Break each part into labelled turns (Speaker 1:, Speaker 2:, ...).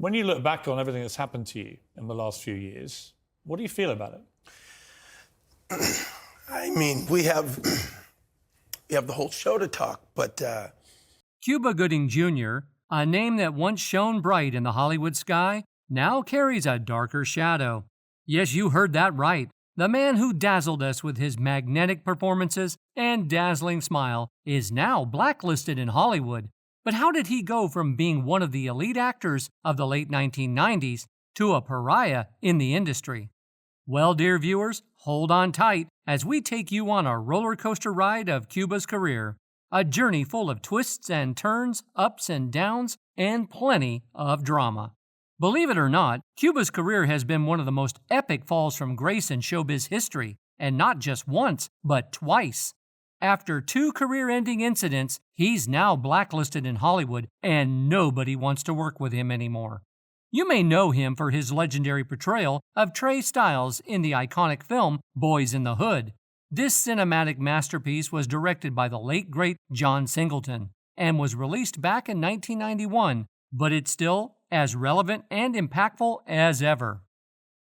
Speaker 1: When you look back on everything that's happened to you in the last few years, what do you feel about it?
Speaker 2: I mean, we have the whole show to talk, but...
Speaker 3: Cuba Gooding Jr., a name that once shone bright in the Hollywood sky, now carries a darker shadow. Yes, you heard that right. The man who dazzled us with his magnetic performances and dazzling smile is now blacklisted in Hollywood. But how did he go from being one of the elite actors of the late 1990s to a pariah in the industry? Well, dear viewers, hold on tight as we take you on a roller coaster ride of Cuba's career. A journey full of twists and turns, ups and downs, and plenty of drama. Believe it or not, Cuba's career has been one of the most epic falls from grace in showbiz history, and not just once, but twice. After 2 career-ending incidents, he's now blacklisted in Hollywood, and nobody wants to work with him anymore. You may know him for his legendary portrayal of Tre Styles in the iconic film Boys in the Hood. This cinematic masterpiece was directed by the late great John Singleton and was released back in 1991, but it's still as relevant and impactful as ever.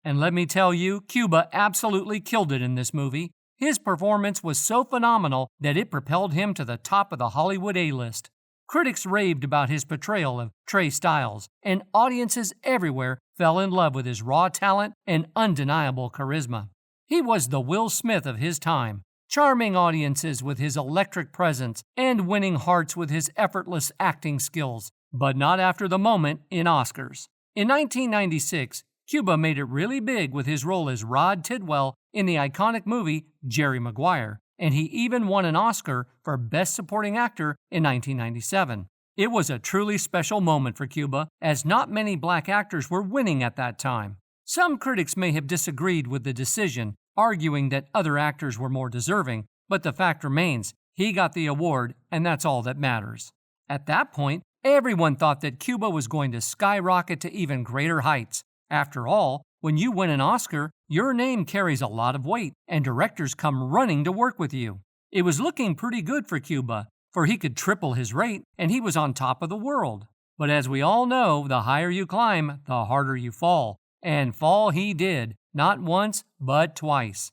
Speaker 3: And let me tell you, Cuba absolutely killed it in this movie. His performance was so phenomenal that it propelled him to the top of the Hollywood A-list. Critics raved about his portrayal of Tre Styles, and audiences everywhere fell in love with his raw talent and undeniable charisma. He was the Will Smith of his time, charming audiences with his electric presence and winning hearts with his effortless acting skills, but not after the moment in Oscars. In 1996, Cuba made it really big with his role as Rod Tidwell in the iconic movie Jerry Maguire, and he even won an Oscar for Best Supporting Actor in 1997. It was a truly special moment for Cuba, as not many black actors were winning at that time. Some critics may have disagreed with the decision, arguing that other actors were more deserving, but the fact remains, he got the award, and that's all that matters. At that point, everyone thought that Cuba was going to skyrocket to even greater heights. After all, when you win an Oscar, your name carries a lot of weight, and directors come running to work with you. It was looking pretty good for Cuba, for he could triple his rate, and he was on top of the world. But as we all know, the higher you climb, the harder you fall. And fall he did, not once, but twice.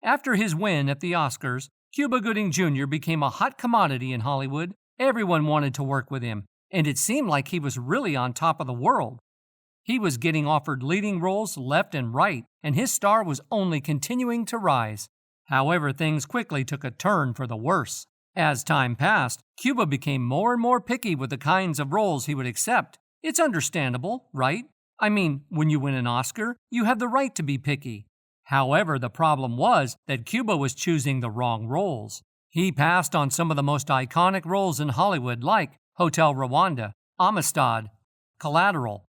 Speaker 3: After his win at the Oscars, Cuba Gooding Jr. became a hot commodity in Hollywood. Everyone wanted to work with him, and it seemed like he was really on top of the world. He was getting offered leading roles left and right, and his star was only continuing to rise. However, things quickly took a turn for the worse. As time passed, Cuba became more and more picky with the kinds of roles he would accept. It's understandable, right? I mean, when you win an Oscar, you have the right to be picky. However, the problem was that Cuba was choosing the wrong roles. He passed on some of the most iconic roles in Hollywood like Hotel Rwanda, Amistad, Collateral,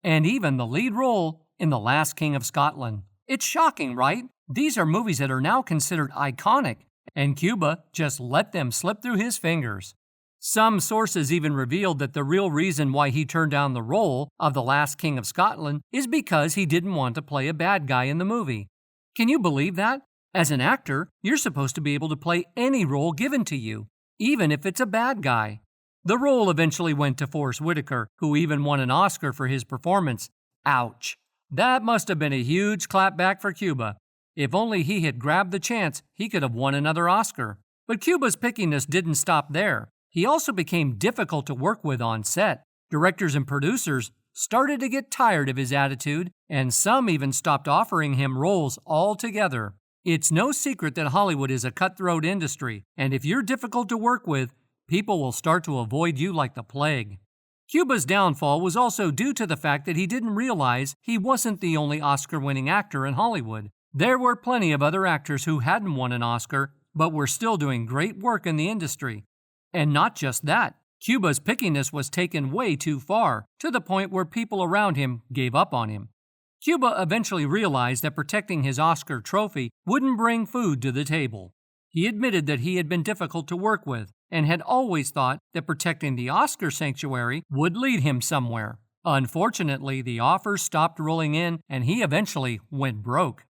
Speaker 3: and even the lead role in The Last King of Scotland. It's shocking, right? These are movies that are now considered iconic, and Cuba just let them slip through his fingers. Some sources even revealed that the real reason why he turned down the role of the Last King of Scotland is because he didn't want to play a bad guy in the movie. Can you believe that? As an actor, you're supposed to be able to play any role given to you, even if it's a bad guy. The role eventually went to Forest Whitaker, who even won an Oscar for his performance. Ouch. That must have been a huge clapback for Cuba. If only he had grabbed the chance, he could have won another Oscar. But Cuba's pickiness didn't stop there. He also became difficult to work with on set. Directors and producers started to get tired of his attitude, and some even stopped offering him roles altogether. It's no secret that Hollywood is a cutthroat industry, and if you're difficult to work with, people will start to avoid you like the plague. Cuba's downfall was also due to the fact that he didn't realize he wasn't the only Oscar-winning actor in Hollywood. There were plenty of other actors who hadn't won an Oscar, but were still doing great work in the industry. And not just that, Cuba's pickiness was taken way too far, to the point where people around him gave up on him. Cuba eventually realized that protecting his Oscar trophy wouldn't bring food to the table. He admitted that he had been difficult to work with, and had always thought that protecting the Oscar sanctuary would lead him somewhere. Unfortunately, the offers stopped rolling in, and he eventually went broke.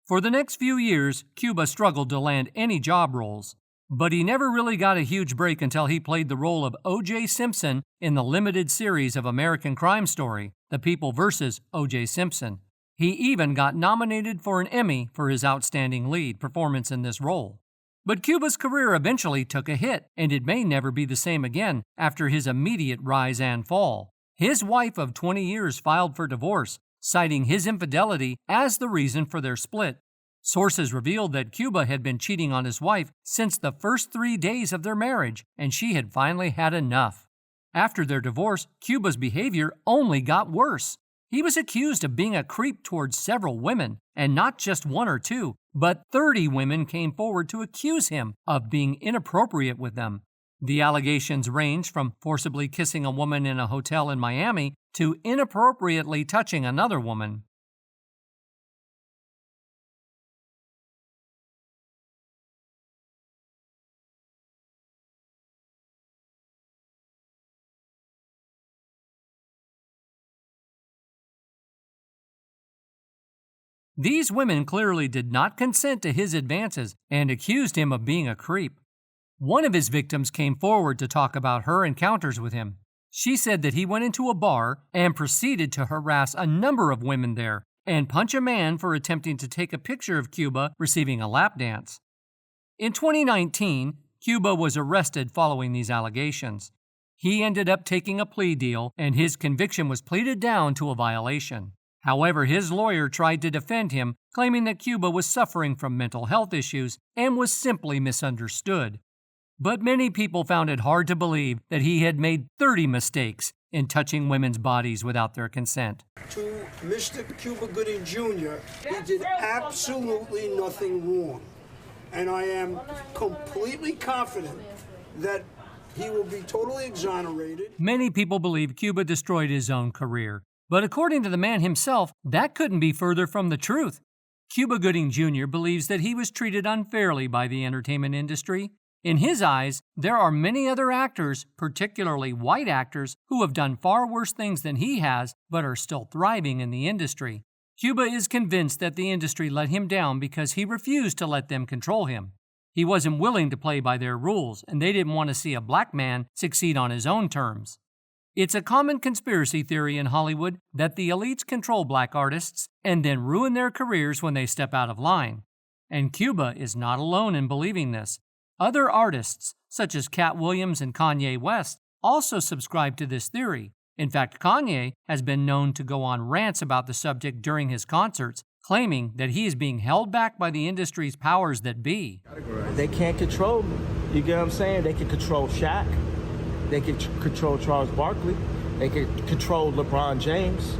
Speaker 3: For the next few years, Cuba struggled to land any job roles. But he never really got a huge break until he played the role of O.J. Simpson in the limited series of American Crime Story, The People vs. O.J. Simpson. He even got nominated for an Emmy for his outstanding lead performance in this role. But Cuba's career eventually took a hit, and it may never be the same again after his immediate rise and fall. His wife of 20 years filed for divorce, citing his infidelity as the reason for their split. Sources revealed that Cuba had been cheating on his wife since the first 3 days of their marriage, and she had finally had enough. After their divorce, Cuba's behavior only got worse. He was accused of being a creep towards several women, and not just one or two, but 30 women came forward to accuse him of being inappropriate with them. The allegations ranged from forcibly kissing a woman in a hotel in Miami to inappropriately touching another woman. These women clearly did not consent to his advances and accused him of being a creep. One of his victims came forward to talk about her encounters with him. She said that he went into a bar and proceeded to harass a number of women there and punch a man for attempting to take a picture of Cuba receiving a lap dance. In 2019, Cuba was arrested following these allegations. He ended up taking a plea deal, and his conviction was pleaded down to a violation. However, his lawyer tried to defend him, claiming that Cuba was suffering from mental health issues and was simply misunderstood. But many people found it hard to believe that he had made 30 mistakes in touching women's bodies without their consent.
Speaker 4: To Mr. Cuba Gooding Jr., he did absolutely nothing wrong. And I am completely confident that he will be totally exonerated.
Speaker 3: Many people believe Cuba destroyed his own career. But according to the man himself, that couldn't be further from the truth. Cuba Gooding Jr. believes that he was treated unfairly by the entertainment industry. In his eyes, there are many other actors, particularly white actors, who have done far worse things than he has, but are still thriving in the industry. Cuba is convinced that the industry let him down because he refused to let them control him. He wasn't willing to play by their rules, and they didn't want to see a black man succeed on his own terms. It's a common conspiracy theory in Hollywood that the elites control black artists and then ruin their careers when they step out of line. And Cuba is not alone in believing this. Other artists, such as Cat Williams and Kanye West, also subscribe to this theory. In fact, Kanye has been known to go on rants about the subject during his concerts, claiming that he is being held back by the industry's powers that be.
Speaker 5: They can't control me. You get what I'm saying? They can control Shaq. They can control Charles Barkley. They can control LeBron James.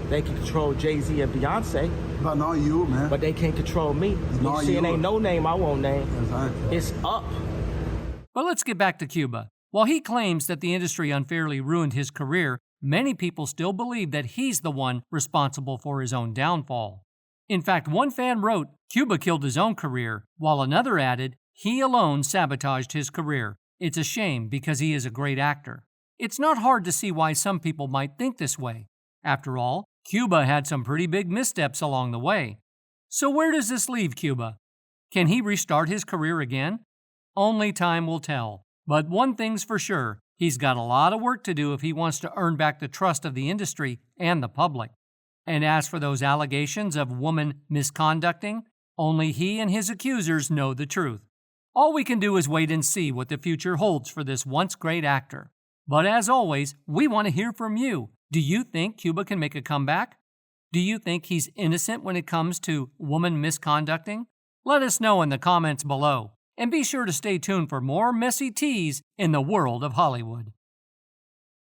Speaker 5: They can control Jay-Z and Beyonce.
Speaker 6: But not you, man.
Speaker 5: But they can't control me. You see, it ain't no name I won't name. Exactly. It's up.
Speaker 3: But let's get back to Cuba. While he claims that the industry unfairly ruined his career, many people still believe that he's the one responsible for his own downfall. In fact, one fan wrote, "Cuba killed his own career," while another added, "He alone sabotaged his career. It's a shame because he is a great actor." It's not hard to see why some people might think this way. After all, Cuba had some pretty big missteps along the way. So where does this leave Cuba? Can he restart his career again? Only time will tell. But one thing's for sure, he's got a lot of work to do if he wants to earn back the trust of the industry and the public. And as for those allegations of woman misconducting, only he and his accusers know the truth. All we can do is wait and see what the future holds for this once great actor. But as always, we want to hear from you. Do you think Cuba can make a comeback? Do you think he's innocent when it comes to woman misconducting? Let us know in the comments below. And be sure to stay tuned for more messy teas in the world of Hollywood.